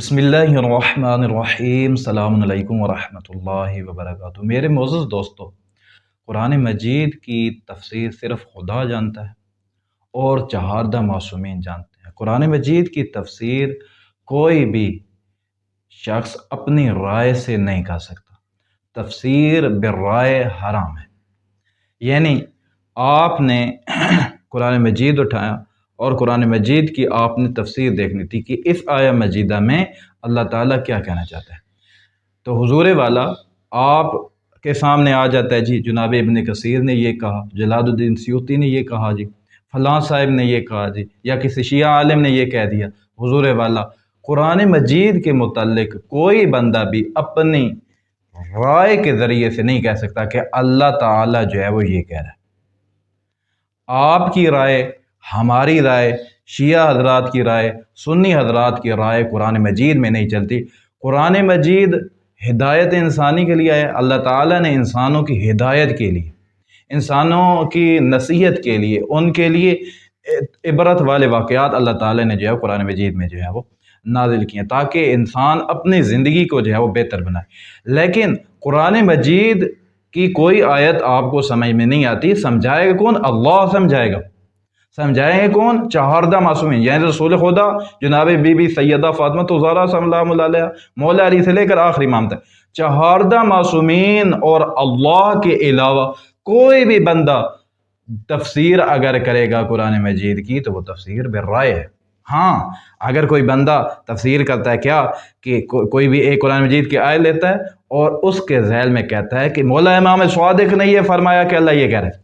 बिस्मिल्लाहिर्रहमानिर्रहीम। अस्सलामु अलैकुम वरहमतुल्लाहि वबरकातुहू। मेरे मोअज़्ज़ज़ दोस्तों, कुरान मजीद की तफसीर सिर्फ़ खुदा जानता है और चहारदा मासूमीन जानते हैं। कुरान मजीद की तफसीर कोई भी शख्स अपनी राय से नहीं कर सकता। तफसीर बिर्राय हराम है। यानी आपने कुरान मजीद उठाया और कुरान मजीद की आपने तफसीर देखनी थी कि इस आया मजीदा में अल्लाह ताला क्या कहना चाहता है। तो हुजूर वाला आपके सामने आ जाता है, जी जनाब इब्न कसीर ने ये कहा, जलालुद्दीन सयूती ने ये कहा, जी फलां साहिब ने ये कहा, जी या किसी शिया आलिम ने ये कह दिया। हुजूर वाला कुरान मजीद के मुतल्लिक कोई बंदा भी अपनी राय के ज़रिए से नहीं कह सकता कि अल्लाह ताला जो है वो ये कह रहा है। आपकी राय, हमारी राय, शिया हजरात की राय, सुन्नी हजरात की राय कुरान मजीद में नहीं चलती। कुरान मजीद हिदायत इंसानी के लिए है। अल्लाह ताला ने इंसानों की हिदायत के लिए, इंसानों की नसीहत के लिए, उनके लिए इबरत वाले वाक़यात अल्लाह ताला ने जो है कुरान मजीद में जो है वो नाजिल किए ताकि इंसान अपनी ज़िंदगी को जो है वो बेहतर बनाए। लेकिन कुरान मजीद की कोई आयत आपको समझ में नहीं आती, समझाएगा कौन? अल्लाह समझाएगा। समझाएंगे कौन? चहारदा मासूमीन, यानी रसूल खुदा जनाब बीबी सैयदा फातिमा ज़हरा सल्लल्लाहु अलैहा, मौला अली से लेकर आखिरी इमाम तक, चहारदा मासूमीन और अल्लाह के अलावा कोई भी बंदा तफसीर अगर करेगा कुरान मजीद की तो वो तफसीर बिर्राय है। हाँ, अगर कोई बंदा तफसीर करता है क्या कि कोई भी एक कुरान मजीद की आयत लेता है और उसके ज़ैल में कहता है कि मौला इमाम स्वादिक ने ये फरमाया कि अल्लाह ये कह रहा है,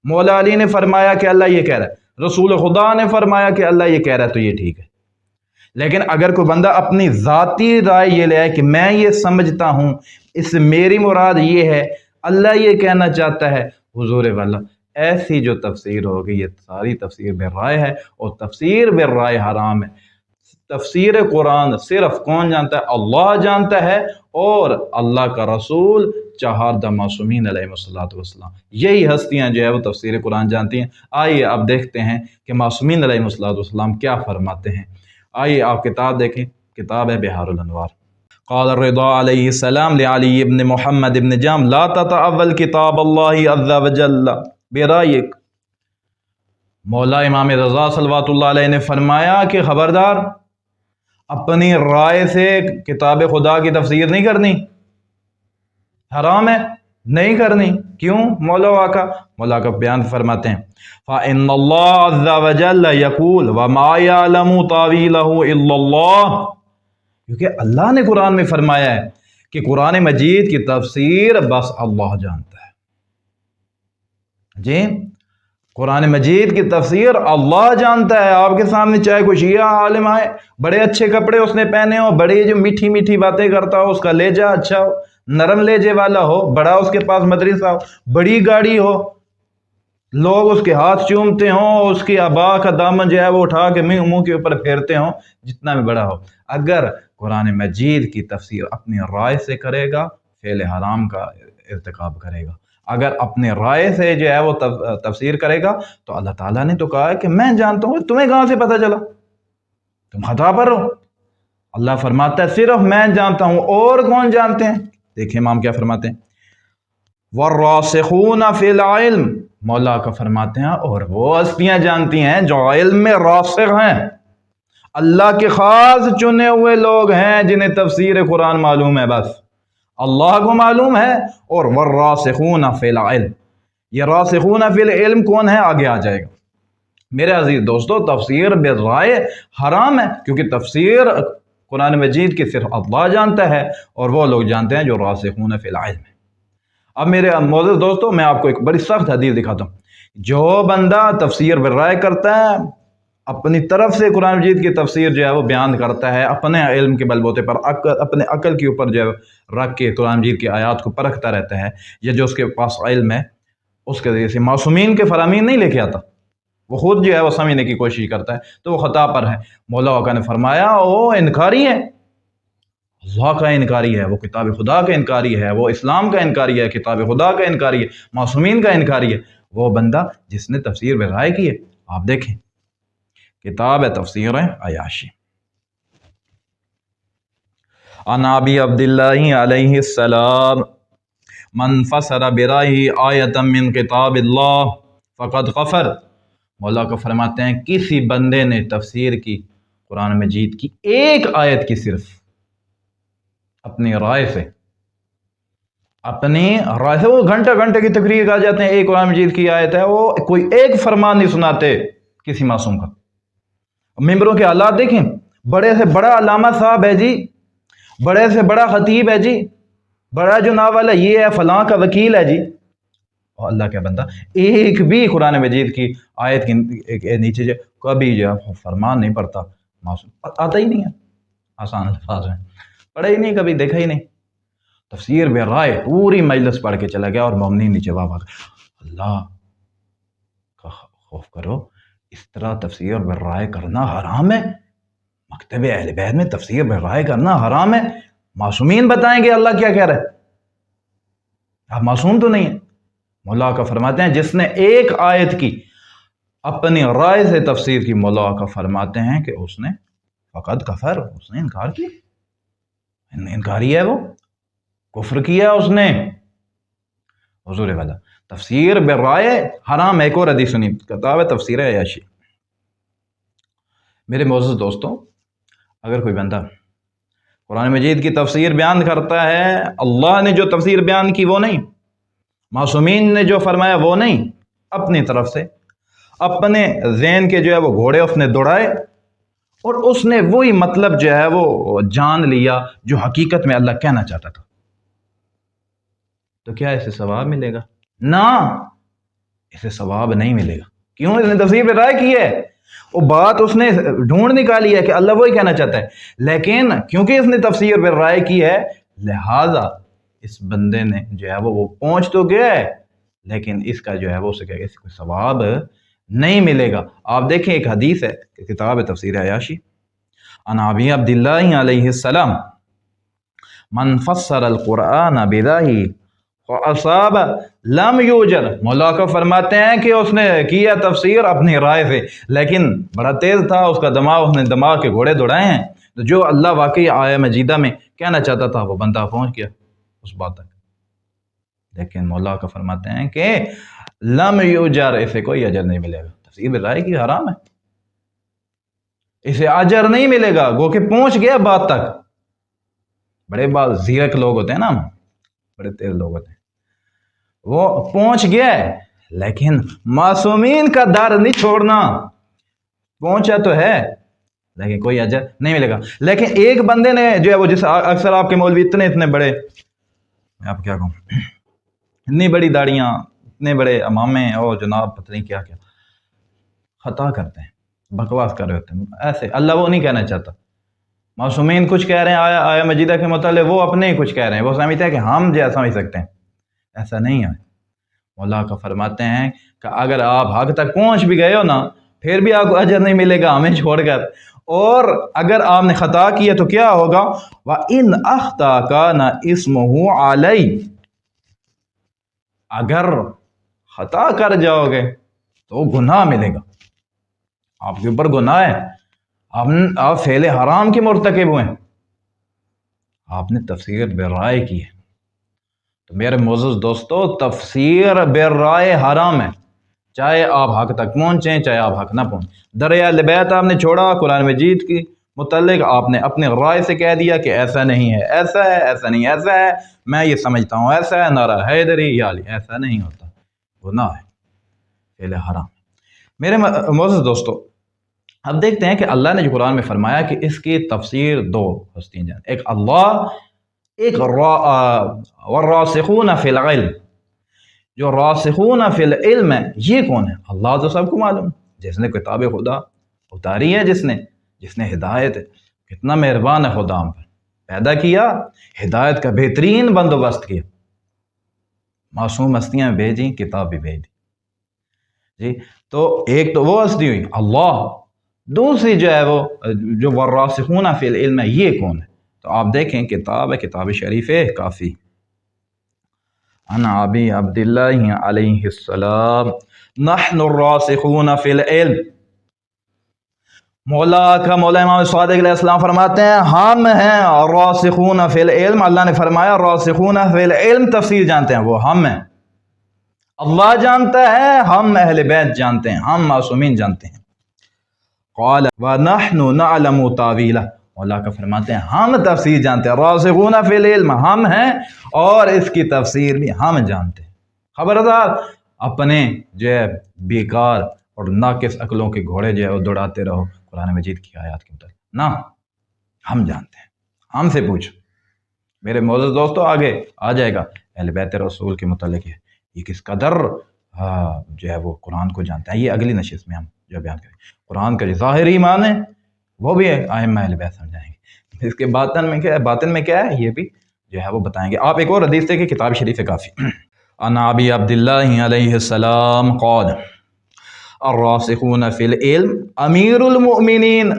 मौला अली ने फरमाया कि अल्लाह ये कह रहा है, रसूल खुदा ने फरमाया कि अल्लाह ये कह रहा है, तो ये ठीक है। लेकिन अगर कोई बंदा अपनी ज़ाती राय ये ले आए कि मैं ये समझता हूँ, इससे मेरी मुराद ये है, अल्लाह ये कहना चाहता है, हुजूर वाला ऐसी जो तफसीर होगी ये सारी तफसीर बिर्राय है और तफसीर बिर्राय हराम है। तफसीर कुरान सिर्फ कौन जानता है? अल्लाह जानता है और अल्लाह का रसूल चहारदा मासूमीन अलैहिस्सलातु वस्सलाम, यही हस्तियाँ जो है वो तफसीर कुरान जानती हैं। आइए अब देखते हैं कि मासूमीन अलैहिस्सलातु वस्सलाम क्या फरमाते हैं। आइए आप किताब देखें, किताब है बिहारुल अनवार। क़ाल रिदा अलैहिस्सलाम लिअली इब्न मुहम्मद इब्न जाम ला ततअव्वल किताब अल्लाह अज़्ज़ा व जल्ल बिरायिक। मौला इमाम रज़ा सल्लल्लाहु अलैहि ने फरमाया कि खबरदार, अपनी राय से किताब खुदा की तफसीर नहीं करनी, हराम है, नहीं करनी। क्यों? मौला का बयान फरमाते हैं, फ़इन्नल्लाह अज़्ज़ा व जल्ल यक़ूल व मा यअलमु तावीलहु इल्लल्लाह, क्योंकि अल्लाह ने कुरान में फरमाया है कि कुरान मजीद की तफसीर बस अल्लाह जानता है। जी, कुरान मजीद की तफसीर अल्लाह जानता है। आपके सामने चाहे कोई शिया आलिम आए, बड़े अच्छे कपड़े उसने पहने हो, बड़ी जो मीठी मीठी बातें करता हो, उसका लहजा अच्छा हो, नरम लहजे वाला हो, बड़ा उसके पास मदरसा हो, बड़ी गाड़ी हो, लोग उसके हाथ चूमते हों, उसकी आबा का दामन जो है वो उठा के मुंह के ऊपर फेरते हों, जितना भी बड़ा हो, अगर कुरान मजीद की तफसीर अपनी राय से करेगा, फेल हराम का इर्तिकाब करेगा। अगर अपने राय से जो है वो तफसीर करेगा तो अल्लाह ताला ने तो कहा है कि मैं जानता हूँ, तुम्हें कहाँ से पता चला? तुम खता पर हो। अल्लाह फरमाता है सिर्फ मैं जानता हूँ, और कौन जानते हैं? देखिए इमाम क्या फरमाते हैं, वर्रासिखून फिल इल्म, मौला का फरमाते हैं और वो हस्तियां जानती हैं जो इल्म में रासिख हैं। अल्लाह के खास चुने हुए लोग हैं जिन्हें तफसीर कुरान मालूम है, बस अल्लाह को मालूम है। और वर्रासिखून फिल इल्म, ये रासिखून फिल इल्म कौन है? आगे आ जाएगा। मेरे अजीज दोस्तों, तफसीर बिर्राय हराम है, क्योंकि तफसीर कुरान मजीद की सिर्फ अल्लाह जानता है और वो लोग जानते हैं जो रासिखून फिल इल्म है। अब मेरे मोअज़्ज़ज़ दोस्तों, मैं आपको एक बड़ी सख्त हदीस दिखाता हूँ। जो बंदा तफसीर बिर्राय करता है, अपनी तरफ से कुरान मजीद की तफसीर जो है वो बयान करता है, अपने इल्म के बलबूते पर, अपने अकल के ऊपर जो है रख के कुरान मजीद की आयत को परखता रहता है, या जो उसके पास इल्म है उसके ज़रिए से मासूमीन के फरामीन नहीं लेके आता, वो खुद जो है वो समझने की कोशिश करता है, तो वो खता पर है। मौला वाक़ा ने फरमाया वो इनकारी है, अल्लाह का इनकारी है, वो किताब खुदा का इनकारी है, वो इस्लाम का इनकारी है, किताब खुदा का इनकारी है, मासूमीन का इनकारी है, वो बंदा जिसने तफसीर बिर्राय की है। आप देखें, किताब है तफसीर है अयाशी। अन अबी अब्दिल्लाहि अलैहि सलाम मन फसर बिराही आयतम मिन किताबिल्लाह फ़क़द कफ़र। मौला को फरमाते हैं किसी बंदे ने तफसीर की कुरान मजीद की एक आयत की, सिर्फ अपनी राय से, वो घंटे घंटे की तकरीर आ जाते हैं, एक कुरान मजीद की आयत है, वो कोई एक फरमान नहीं सुनाते किसी मासूम का। मेंबरों के हालात देखें, बड़े से बड़ा अल्लामा साहब है जी, बड़े से बड़ा खतीब है जी, बड़ा जो नावल है ये है, फलां का वकील है जी, और अल्लाह का बंदा एक भी कुरान मजीद की आयत के नीचे जो कभी जो फरमान नहीं पढ़ता, मासूम आता ही नहीं है, आसान अल्फाज में पढ़ा ही नहीं, कभी देखा ही नहीं। तफसीर बेराय पूरी मजलिस पढ़ के चला गया और मोमिन नीचे वापस। अल्लाह का खौफ करो, इस तरह तफसीर बेराय करना हराम है। मकतब अहले बैत में तफसीर बेराय करना हराम है। मासूमीन बताएंगे अल्लाह क्या कह रहा है, आप मासूम तो नहीं है। मौला का फरमाते हैं जिसने एक आयत की अपनी राय से तफसीर की, मौला का फरमाते हैं कि उसने फ़क़द कफ़र, उसने इनकार किया, इनकारी है, वो कुफ्र किया उसने। हुजूर वाला तफसीर बेराय हराम। एक और हदीस सुनी, किताब है तफसीर अय्याशी। मेरे मोअज़्ज़ज़ दोस्तों, अगर कोई बंदा कुरान मजीद की तफसीर बयान करता है, अल्लाह ने जो तफसीर बयान की वो नहीं, मासूमीन ने जो फरमाया वो नहीं, अपनी तरफ से अपने ज़हन के जो है वो घोड़े उसने दौड़ाए और उसने वही मतलब जो है वो जान लिया जो हकीकत में अल्लाह कहना चाहता था, तो क्या इसे सवाब मिलेगा? ना, इसे सवाब नहीं मिलेगा। क्यों? इसने तफसीर पे राय की है, वो बात उसने ढूंढ निकाली है कि अल्लाह वही कहना चाहता है, लेकिन क्योंकि इसने तफसीर पे राय की है, लिहाजा इस बंदे ने जो है वो पहुंच तो गया है, लेकिन इसका जो है वो उसे क्या, कोई सवाब नहीं मिलेगा। आप देखें, एक हदीस है, किताब है तफसीर अय्याशी, अन अबी अब्दिल्लाह अलैहिस्सलाम मन फस्सर अल कुरान बिदाही असाब लम यूजर। मौला का फरमाते हैं कि उसने किया तफसीर अपनी राय से, लेकिन बड़ा तेज था उसका दिमाग, उसने दिमाग के घोड़े दौड़ाए हैं, तो जो अल्लाह वाकई आया मजीदा में कहना चाहता था वो बंदा पहुंच गया उस बात तक। लेकिन मौला का फरमाते हैं कि लम यूजर, इसे कोई अजर नहीं मिलेगा। तफसीर राय की हराम है, इसे अजर नहीं मिलेगा, गो के पहुंच गया बात तक। बड़े बात जीरक लोग होते हैं ना, बड़े तेज लोग होते हैं, वो पहुंच गया है, लेकिन मासूमीन का दर नहीं छोड़ना। पहुंचा तो है लेकिन कोई अजर नहीं मिलेगा। लेकिन एक बंदे ने जो है वो, जिस अक्सर आपके मौलवी इतने बड़े, मैं आप क्या कहूँ, इतनी बड़ी दाढ़ियाँ, इतने बड़े अमामे और जनाब पता नहीं क्या क्या खता करते हैं, बकवास कर रहे होते हैं। ऐसे अल्लाह वो नहीं कहना चाहता। मासूमीन कुछ कह रहे हैं आया मजीदा के मुताले, वो अपने ही कुछ कह रहे हैं, वो समझते हैं कि हम जो समझ सकते हैं, ऐसा नहीं है। मौला का फरमाते हैं कि अगर आप हक तक पहुंच भी गए हो ना, फिर भी आपको अजर नहीं मिलेगा हमें छोड़कर। और अगर आपने खता किया तो क्या होगा, व इन अख्ता का ना इस्मुहु अलई, अगर खता कर जाओगे तो गुनाह मिलेगा, आपके ऊपर गुनाह है, आप फेले हराम के मुर्तकिब हुए, आपने तफसीर बेराय की है। तो मेरे मोअज़्ज़ज़ दोस्तों, तफसीर बेराय हराम है, चाहे आप हक तक पहुंचे चाहे आप हक ना पहुंचे। दरिया बैत आपने छोड़ा, कुरान मजीद की मुतल्लिक आपने अपने राय से कह दिया कि ऐसा नहीं है, ऐसा है, ऐसा नहीं ऐसा है, मैं ये समझता हूँ ऐसा है, नारा हैदरी या अली, ऐसा नहीं होता, गुनाह है, फेले हराम। मेरे मोअज़्ज़ज़ दोस्तों, अब देखते हैं कि अल्लाह ने जो कुरान में फरमाया कि इसकी तफसीर दो हस्तियाँ जान, एक अल्लाह, एक वर्रासिखून फिल इल्म। जो रासिखून फिल इल्म है, ये कौन है? अल्लाह तो सबको मालूम, जिसने किताब खुदा उतारी है, जिसने हिदायत है, कितना मेहरबान है खुदा हम पर, पैदा किया, हिदायत का बेहतरीन बंदोबस्त किया, मासूम हस्तियाँ भेजी, किताब भी भेज दी जी। तो एक तो वो हस्ती हुई अल्लाह, दूसरी जो है वो जो वर्रासिखून फिल इल्म है, ये कौन है? तो आप देखें, किताब है, किताब शरीफ है काफ़ी, अन अबी अब्दिल्लाह अलैहिस्सलाम नहनु रासिखून फिल इल्म। مولا امام صادق علیہ السلام فرماتے ہیں ہم ہیں راسخون فی العلم، اللہ نے فرمایا راسخون فی العلم تفسیر جانتے ہیں وہ ہم ہیں، اللہ جانتا ہے، ہم اہل بیت جانتے ہیں، ہم معصومین جانتے ہیں۔ قال ونحن نعلم تاویلہ، مولا کا فرماتے ہیں ہم تفسیر جانتے ہیں، راسخون فی العلم ہم ہیں اور اس کی تفسیر بھی ہم جانتے ہیں۔ خبردار اپنے جو ہے بیکار اور ناقص عقلوں کے گھوڑے جو ہے وہ دوڑاتے رہو قرآن مجید کی آیات کے متعلق، نہ ہم جانتے ہیں، ہم سے پوچھو۔ میرے معزز دوستو آگے آ جائے گا اہل بیت رسول کے متعلق ہے یہ کس قدر جو ہے وہ قرآن کو جانتا ہے، یہ اگلی نشست میں ہم جو بیان کریں گے۔ قرآن کا جو ظاہری ایمان ہے وہ بھی ائمہ اہل بیت سمجھائیں گے، اس کے باطن میں کیا ہے یہ بھی جو ہے وہ بتائیں گے۔ آپ ایک اور حدیث دیکھیں، کتاب شریف ہے کافی، عن ابی عبداللہ علیہ السلام قال الراسخون فی العلم امیر المؤمنین،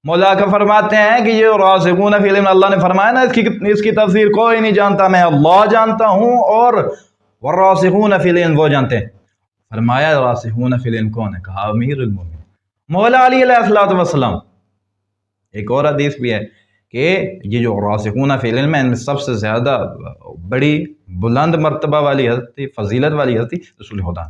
مولا کا فرماتے ہیں کہ یہ راسخون فی العلم اللہ نے فرمایا نا اس کی تفسیر کوئی نہیں جانتا، میں اللہ جانتا ہوں، اور والراسخون فی العلم وہ جانتے ہیں۔ فرمایا راسخون فی العلم کون ہے؟ کہا امیر المؤمنین مولا علی علیہ السلام۔ ایک اور حدیث بھی ہے کہ یہ جو راسخون فی العلم ہے ان میں سب سے زیادہ بڑی بلند مرتبہ والی ہستی، فضیلت والی ہستی رسول خدا۔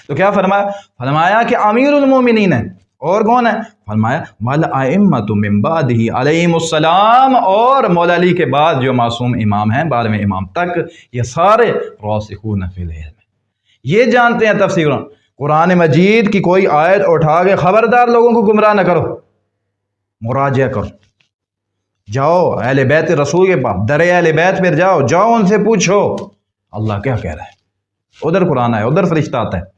تو کیا فرمایا کہ امیر المومنین ہے، اور کون ہے؟ فرمایا والائمۃ من بعدہ علیہم السلام، اور مولا علی کے بعد جو معصوم امام ہیں 12ویں امام تک، یہ سارے راسخون فی العلم، یہ جانتے ہیں تفسیر قرآن مجید کی۔ کوئی آیت اٹھا کے خبردار لوگوں کو گمراہ نہ کرو، مراجعہ کرو، جاؤ اہل بیت رسول کے پاس، در اہل بیت پہ جاؤ ان سے پوچھو اللہ کیا کہہ رہا ہے، ادھر قرآن ہے، ادھر فرشتہ آتا ہے،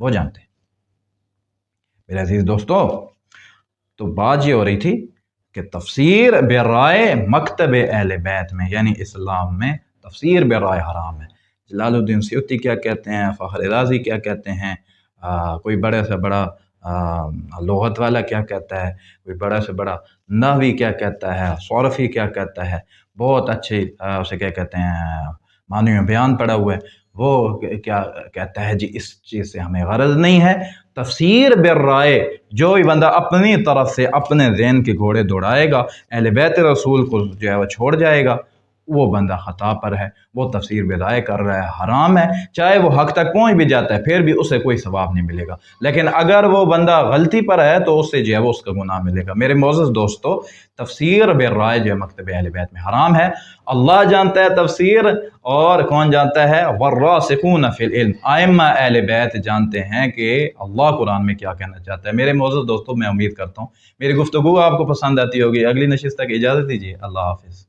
وہ جانتے ہیں۔ میرے عزیز دوستو، تو بات یہ ہو رہی تھی کہ تفسیر برائے مکتب اہل بیت میں یعنی اسلام میں تفسیر برائے حرام ہے۔ جلال الدین سیوطی کیا کہتے ہیں، فخر رازی کیا کہتے ہیں، کوئی بڑے سے بڑا لغت والا کیا کہتا ہے، کوئی بڑا سے بڑا نحوی کیا کہتا ہے، صورفی کیا کہتا ہے، بہت اچھے اسے کیا کہتے ہیں معنی بیان پڑا ہوا ہے، وہ کیا کہتا ہے جی اس چیز سے ہمیں غرض نہیں ہے۔ تفسیر بالرائے، جو بندہ اپنی طرف سے اپنے ذہن کے گھوڑے دوڑائے گا، اہل بیت رسول کو جو ہے وہ چھوڑ جائے گا، وہ بندہ خطا پر ہے، وہ تفسیر برائے کر رہا ہے، حرام ہے، چاہے وہ حق تک پہنچ بھی جاتا ہے پھر بھی اسے کوئی ثواب نہیں ملے گا، لیکن اگر وہ بندہ غلطی پر ہے تو اس سے جو ہے وہ اس کا گناہ ملے گا۔ میرے معزز دوستو، تفسیر برائے جو ہے مکتب اہل بیت میں حرام ہے، اللہ جانتا ہے تفسیر، اور کون جانتا ہے؟ والراسخون فی العلم، ائمہ اہل بیت جانتے ہیں کہ اللہ قرآن میں کیا کہنا چاہتا ہے۔ میرے معزز دوستو، میں امید کرتا ہوں میری گفتگو آپ کو پسند آتی ہوگی۔ اگلی نشست تک اجازت دیجیے، اللہ حافظ۔